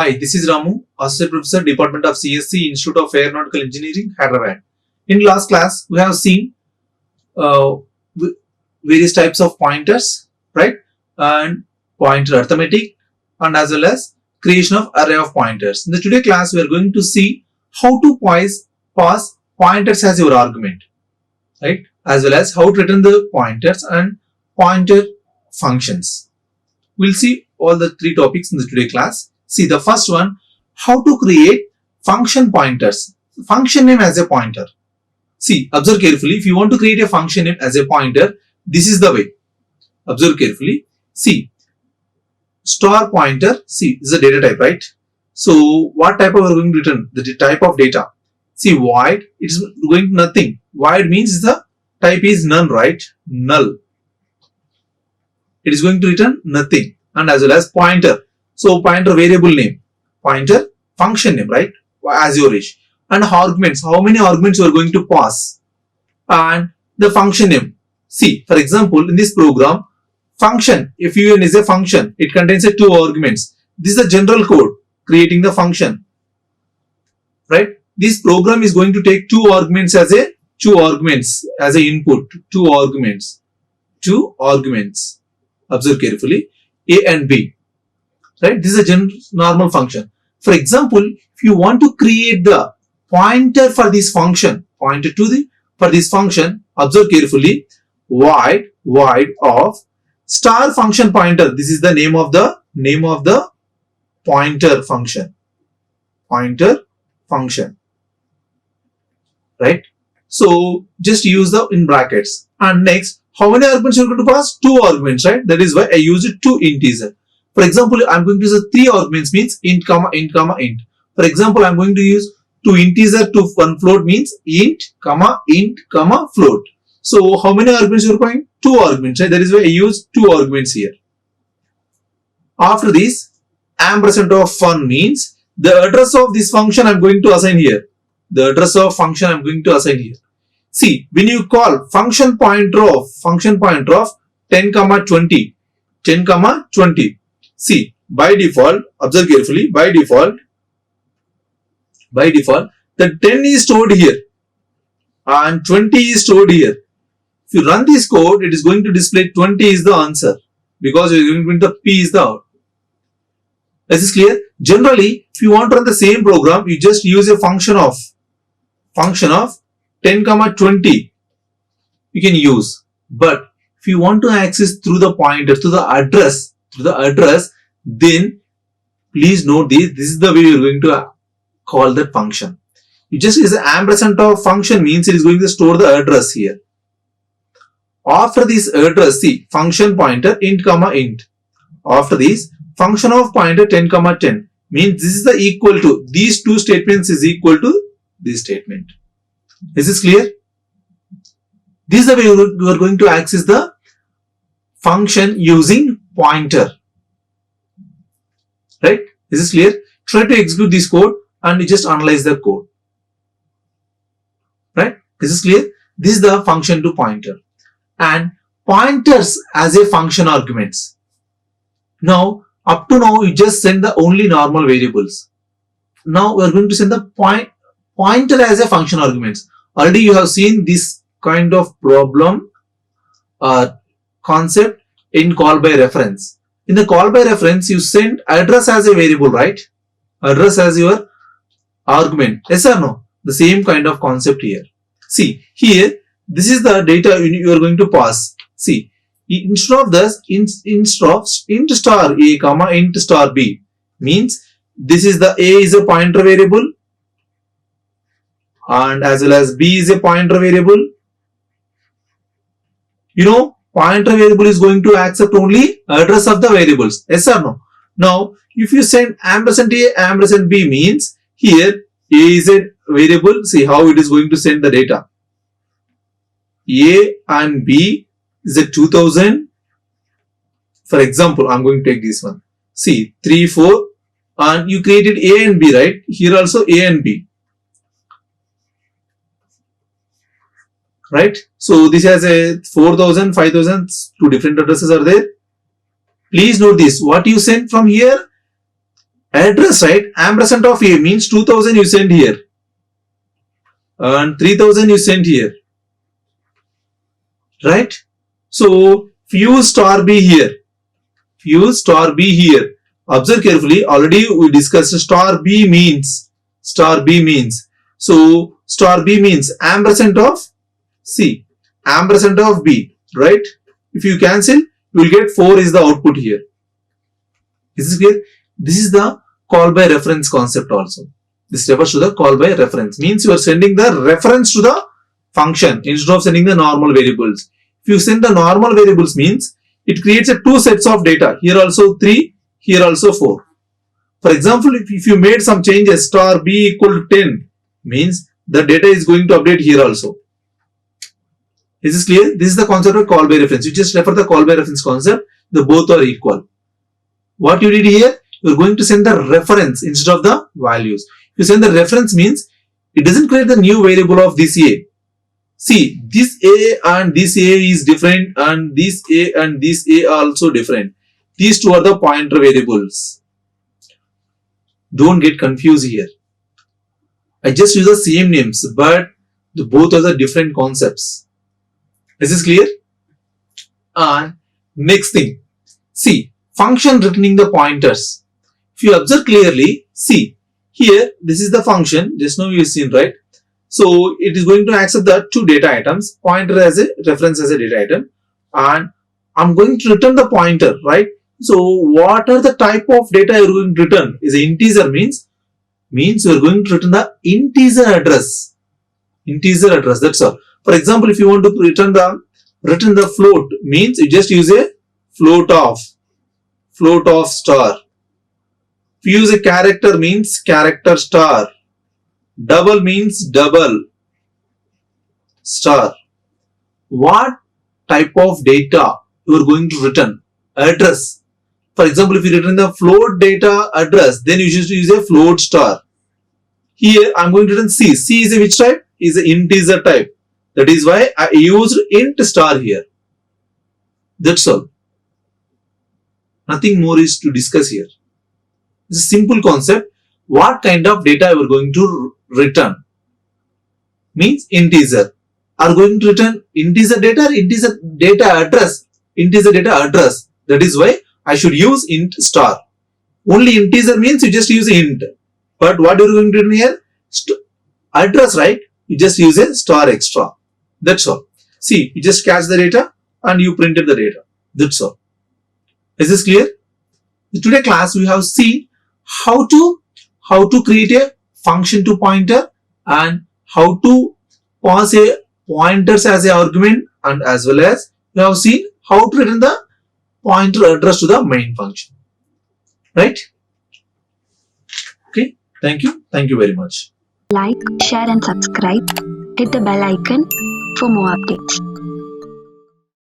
Hi, this is Ramu, Associate Professor, Department of CSC, Institute of Aeronautical Engineering, Hyderabad. In last class, we have seen uh, various types of pointers, right? And pointer arithmetic, and as well as creation of array of pointers. In the today class, we are going to see how to pass pointers as your argument, right? As well as how to return the pointers and pointer functions. We'll see all the three topics in the today class. See the first one, how to create function pointers. Function name as a pointer. See, observe carefully. If you want to create a function name as a pointer, this is the way. Observe carefully. See, star pointer. See, this is a data type, right? So, what type of we are going to return? The type of data. See, void. It's going to nothing. Void means the type is none, right? Null. It is going to return nothing. And as well as pointer. So pointer variable name, pointer function name, right? As your wish. And arguments, how many arguments you are going to pass. And the function name. See, for example, in this program, function, if un is a function, it contains a two arguments. This is the general code creating the function, right? This program is going to take two arguments as a input, two arguments. Observe carefully, a and b. Right, this is a normal function. For example, if you want to create the pointer for this function, for this function, observe carefully, void of star function pointer. This is the name of the pointer function. Right? So just use the in brackets. And next, how many arguments you are going to pass? Two arguments, right? That is why I use it two integer. For example, I'm going to use three arguments means int, comma, int, comma, int. For example, I'm going to use two integer to one float means int, comma, float. So, how many arguments you are going? Two arguments, right? That is why I use two arguments here. After this, ampersand of fun means the address of this function I'm going to assign here. See, when you call function pointer of 10, 20. See, by default, observe carefully, by default, the 10 is stored here and 20 is stored here. If you run this code, it is going to display 20 is the answer because you are going to print the P is the out. Is this clear? Generally, if you want to run the same program, you just use a function of 10, 20 you can use. But if you want to access through the pointer, through the address, then please note this is the way you are going to call that function. You just use the ampersand of function means it is going to store the address here. After this address, see, function pointer int, int. After this, function of pointer 10, 10 means this is the equal to, these two statements is equal to this statement. Is this clear? This is the way you are going to access the function using pointer. Right? Is this clear? Try to execute this code and you just analyze the code. Right? Is this clear? This is the function to pointer. And pointers as a function arguments. Now, up to now, you just send the only normal variables. Now, we are going to send the pointer as a function arguments. Already you have seen this kind of problem concept in call by reference. In the call by reference, you send address as a variable, right? Address as your argument. Yes or no? The same kind of concept here. See, here, this is the data you are going to pass. See, instead of this, instead of int star a, comma, int star b, means this is the a is a pointer variable and as well as b is a pointer variable. You know, pointer variable is going to accept only address of the variables. Yes or no? Now, if you send ampersand a, ampersand b means here a is a variable. See how it is going to send the data. A and b is a 2000. For example, I'm going to take this one. See, 3, 4 and you created a and b, right? Here also a and b. Right? So this has a 4000, 5000, two different addresses are there. Please note this. What you send from here, Address, right? Ampersand of A means 2000 you send here and 3000 you send here, right? So fuse star B here, fuse star B here. Observe carefully, already we discussed star B means, star B means. So star B means ampersand of C, ampersand of B, right? If you cancel, you will get 4 is the output here. Is this clear? This is the call by reference concept also. This refers to the call by reference. Means you are sending the reference to the function instead of sending the normal variables. If you send the normal variables means it creates a 2 sets of data. Here also 3, here also 4. For example, if you made some changes, star B equal to 10 means the data is going to update here also. Is this clear? This is the concept of call by reference. You just refer the call by reference concept. The both are equal. What you did here, you are going to send the reference instead of the values. If you send the reference means it doesn't create the new variable of this A. See, this A and this A is different and this A and this A are also different. These two are the pointer variables. Don't get confused here. I just use the same names but both are the different concepts. Is this clear? And next thing, see, function returning the pointers. If you observe clearly, see, here this is the function, just now you have seen, right? So it is going to accept the 2 data items, pointer as a reference as a data item, and I'm going to return the pointer, right? So what are the type of data you are going to return? Is an integer means you are going to return the integer address. Integer address, that's all. For example, if you want to return the float means you just use a float of star. If you use a character means character star. Double means double star. What type of data you are going to return? Address. For example, if you return the float data address, then you should use a float star. Here I am going to return C. C is a which type? Is an integer type. That is why I used int star here. That's all. Nothing more is to discuss here. It's a simple concept. What kind of data we are going to return? Means integer. Are going to return integer data or integer data address? Integer data address. That is why I should use int star. Only integer means you just use int. But what are you going to return here? Address, right? You just use a star extra. That's all. See, you just catch the data and you printed the data. That's all. Is this clear? In today's class, we have seen how to create a function to pointer and how to pass a pointers as an argument, and as well as we have seen how to return the pointer address to the main function. Right? Okay. Thank you. Thank you very much. Like, share and subscribe. Hit the bell icon for more updates.